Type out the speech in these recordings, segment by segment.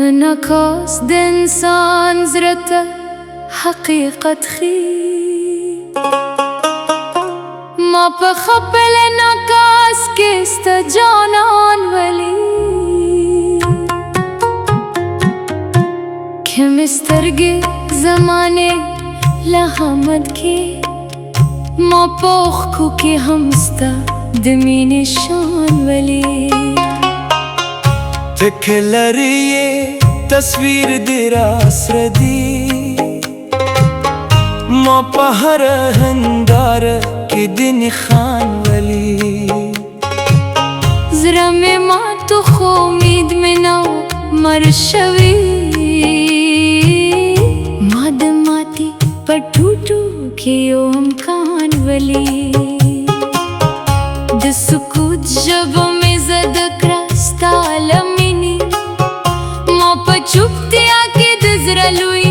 انعکاس د انسان زړه ته حقیقت ښیي. ما په خپل انعکاس کې ستا جانان ولي که مې سترګې زمانې له حمد کې ما په اوښکو کې هم ستا د مینې شان ولي. تک لري تصویر دې راسره دی ما په هر هنداره کې د نښان ولي. زړه مې ماتو خو امید مې نه و مړ شوی. ما د ماتې په ټوټو کې یو امکان ولي. د سکوت ژبه مې زده کړه ستا له مینې. ما په چوپتیا کې د زړه لوی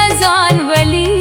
اذان ولي.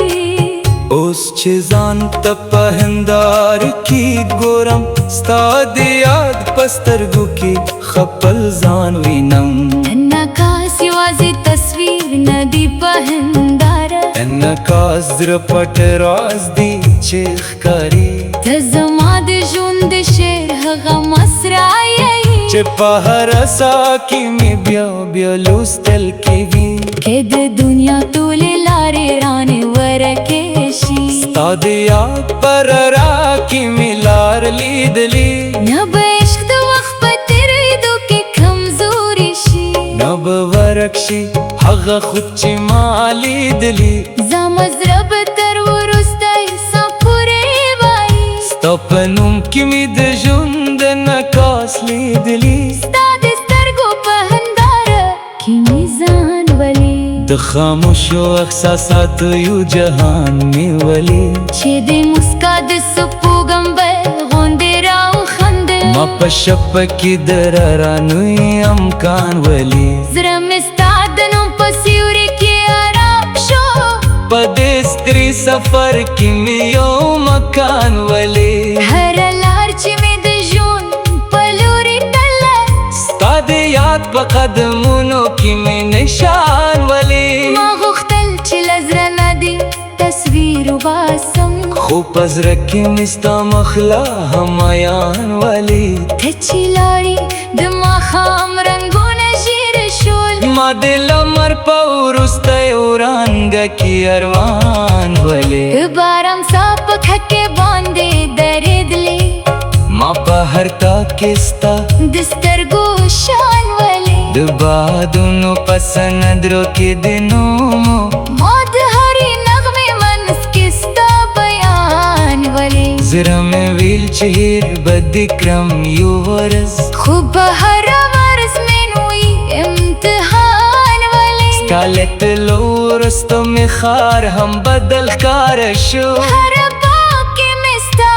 اوس چې ځان ته په هنداره کې ګورم ستا د یاد په سترګو کې خپل ځان وینم. انعکاس یوازې تصویر نه دی په هنداره، انعکاس زړه پټ راز دی چې ښکاري. ته زما د ژوند د شعر هغه مصرع یې چې په هر ساه کې مې بیا بیا لوستل کېږي. که د دنیا ټولې لارې رانې ورکې شي ستا د یاد پر را کې مې لار لیدلې. نه به عشق د وخت په تېرېدو کې کمزوري شي، نه به ورک شي هغه خود چې ما لیدلي. زما زړه به تر وروسته ساه پورې وایي ستا په نوم کې مې د ژوند انعکاس لیدلي. ستا د سترګو په هنداره کې مې ځان ولي. د خاموشو احساساتو یو جهان مې ولي. چې د مسکا د سپوږمۍ غوندې راوخندل ما په شپه کې د رانوی امکان ولي. زړه مې ستا د نوم په سیوري کې آرام شو. په دې ستري سفر کې مې یو مکان ولي. هره لار چې مې د ژوند په لوري تله ستا د یاد په قدمونو کې مې نشان ولي. ما غوښتل چې له زړه نه دې تصویر وباسم، خو په زړه کې مې ستا مخ لا هم عیان ولي. ته چې لاړې د ماښام رنګونه ژېړ شول. ما د لمر په وروستی ورانګه کې ارمان ولي. د باران څاڅکي په کښتۍ باندې درېدلې. ما په هر تاک کې ستا د سترګو شان ولي. د بادونو په سندرو کې د نومو ما د هرې نغمې منځ کې ستا بیان ولي. زړه مې ویل چې هېر به دې کړم یو ورځ، خو به هره ورځ مې نوی امتحان ولي. ستا له تلو وروسته مې ښار هم بدل ښکاره شو. هره پاک کې مې ستا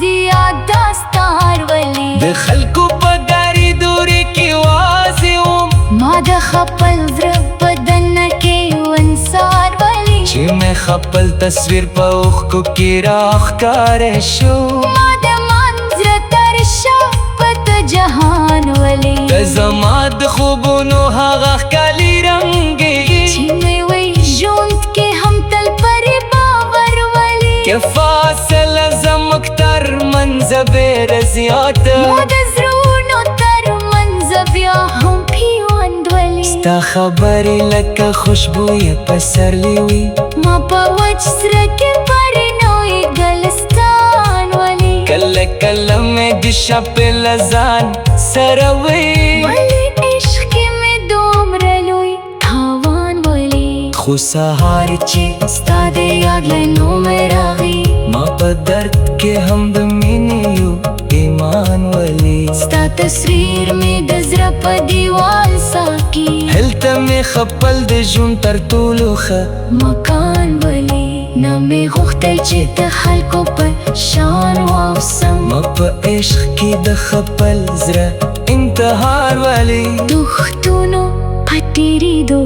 د یاد داستان ولي. د خلکو په داري دورې کې واضح وم ما د خپل زړه په دننه کې انصار ولي. چې مې خپل تصویر په اوښکو کې راښکاره شو. ما د منظره تر شا پته جهان ولي. ته زما د خوبونو هغه ښکلي رنګې چې مې وی ژوند کې هم تل پرې باور ولي. که فاصله زموږ تر منځه ډېره زیاته، ما د زړونو تر منځه بیا هم پیوند ولي. ستا خبرې لکه خوشبویه پسرلی وي. ما په وچ سره کې پرې نوی ګلستان ولي. کله کله مې د شپې له ځان سره وي ولې عشق کې مې دومره لوی تاوان ولي. خو سهار چې ستا د یاد له نومه راغی. ما په درد کې هم د مینې یو ایمان ولي. ستا تصویر مې د زړه په دیوال ساقي. هلته مې خپل د ژوند تر ټولو ښه مکان ولي. نه مې غوښتل چې د خلکو په شان واوسم. ما په عشق کې د خپل زړه انتحار ولي. دوښتونو په تېرېدو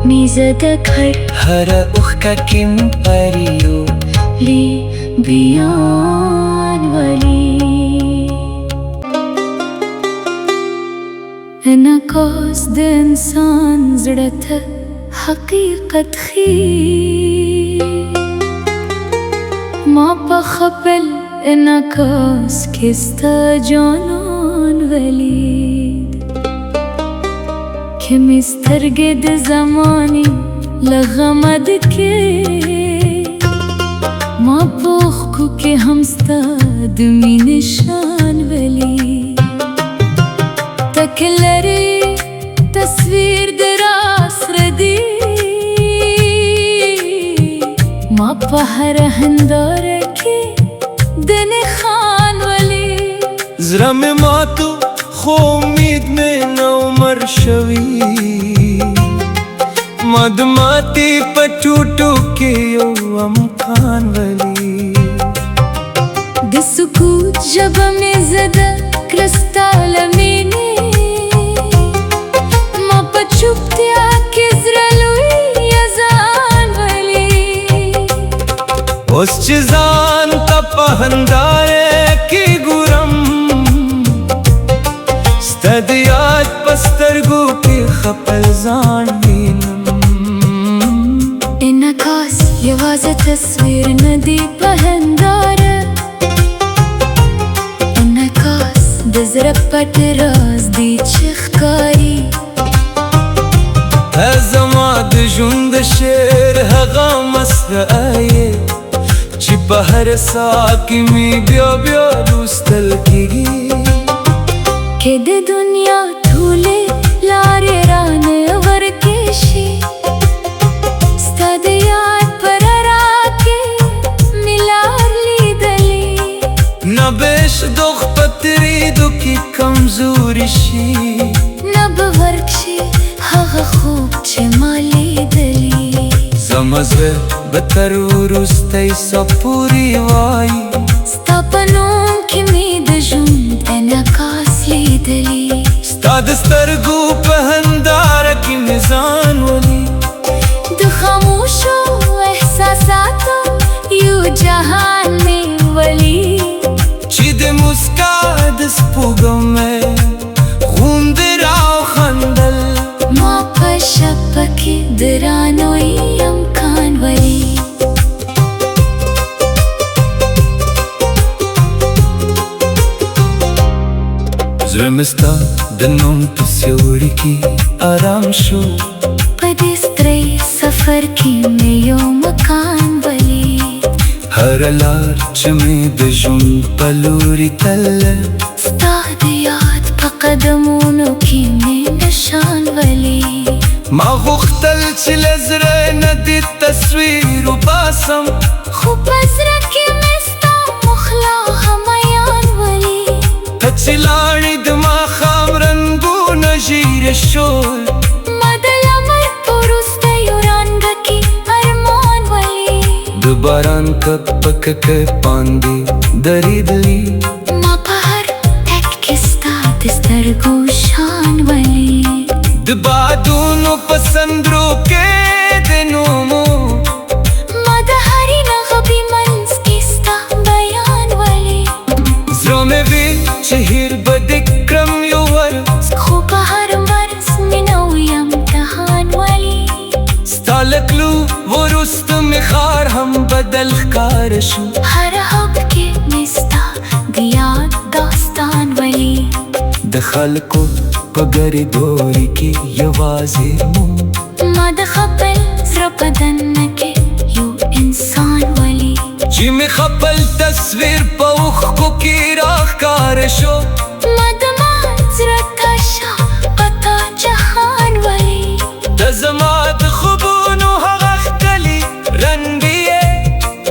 مې زده کړ هره اوښکه کې مې پریو بیان ولی. انعکاس د انسان زړه ته حقیقت ښیي. ما په خپل انعکاس کې ستا جانان ولید، کې مې سترګې د زمانې له غمه ډکې. ما په اوښکو کې هم ستا د مینې شان ولید. تک لرې تصویر د راسره دی، ما په هره هنداره کې د نښان ولید. زړه مې ماتو خو امید مې نه مړ شوي، ما د ماتې په ټوټو کې یو امکان ولید. د سکوت ژبه مې زه د کړه ستا له مینې، ما په چوپتیا کې زړه لوی اذان ولید. اوس چې ځان ته په هنداره کې ګورم، ستا د یاد په سترګو کې خپل ځان وینم. انعکاس یوازې تصویر نه دی په هنداره، انعکاس د زړه پټ راز دی چې ښکاري. زما د ژوند شعر هغه مصرعه یې چې په هر ساه کې مې بیا بیا لوستل کېږي. که د دنیا ټولې لارې رانه ورکې شي، ستا د یاد په رڼا کې مې لار لیدلې. نه به شدوغ په تېرېدو کې کمزوري شي، نه به ورک شي هغه خوب چې ما لیدلی. زما زړه به تر وروستۍ ساه پورې وایي، ستا په نوم کې مې د ژوند انعکاس لیدلی. ستا د سترګو په هنداره کې مې ځان ولید. د خاموشو احساساتو یو جهان مې ولید، چې د موسکا د سپوږمۍ غوندې راوخندل. ما په شپه کې د رانوی امکان ولید. زړه مې ستا د نوم په سیوري کې آرام شو، په دې ستړي سفر کې مې یو مکان ولید. هره لار چې مې د ژوند په لوري تلله، ستا د یاد په قدمونو کې مې نشان ولید. ما غوښتل چې له زړه نه دې تصویر وباسم، خو په زړه کې مې ستا مخلا همیان ولید. ته چې لاړې د ماښام رنګونه ژیړ شول، ما د لمر په وروستیو رانګه کې ارمان ولید. د باران کپ په ککر باندې درېدلي، ما په هر تک کې ستا د سترګو شان ولید. د بادونو په سندرو کې د نومو، ما د هرې نغمې منځ کې ستا بیان ولید. زړه مې وی چې هیر به دې کړم یو ورځ، خو په هر مرز مې نوی امتحان ولید. ستا له تلو وروسته مې ښار هم بدل ښکاره شو، هر حب کې مې ستا د یاد داستان ولید. د خلکو په ګریدوري کې یوازې مو، ما د خپل زړه په دننه کې یو انسان ولید. چې مې خپل تصویر په اوښکو کې راښکاره شو. ما د مات زړه تشه په تا جهان ولید. ته زما د خوبونو هغه ښکلي رنګې یې،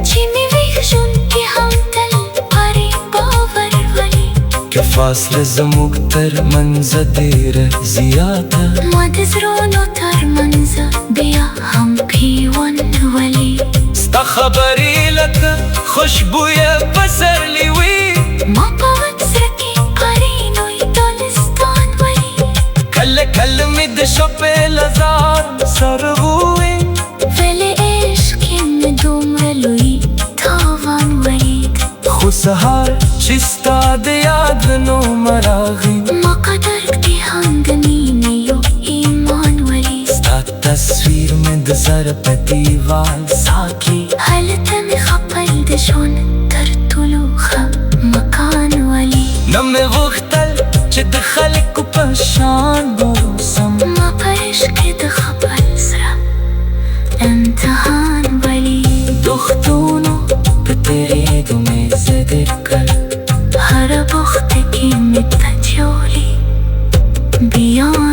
چې مې ویښ ژوند کې هم تل پرې باور ولید. که فاصله زموږ تر منځه ډېره زیاته، ما د زړونو تر منځه بیا هم پیوند ولید. ستا خبرې لکه خوشبویه پسرلي وي، ما په وچ زړه کې پرېنوی دالستان ولید. کله کله مې د شپې له ځان سره ووي، ولې عشق کې مې دومره لوی تاوان ولید. خو سهار چې ستا د یاد نوم راغی، ما قدر کړې هم د نظر په دیوال ساقي هلته مې خپل د ژوند تر ټولو ښه مکان ولي نه مې غوښتل چې د خلکو په شان واوسم ما په عشق کې د خپل زړه امتحان ولي دښتونو په تېرېدو مې ذکر کړ هره بوخته کې مې ته جوړي بیا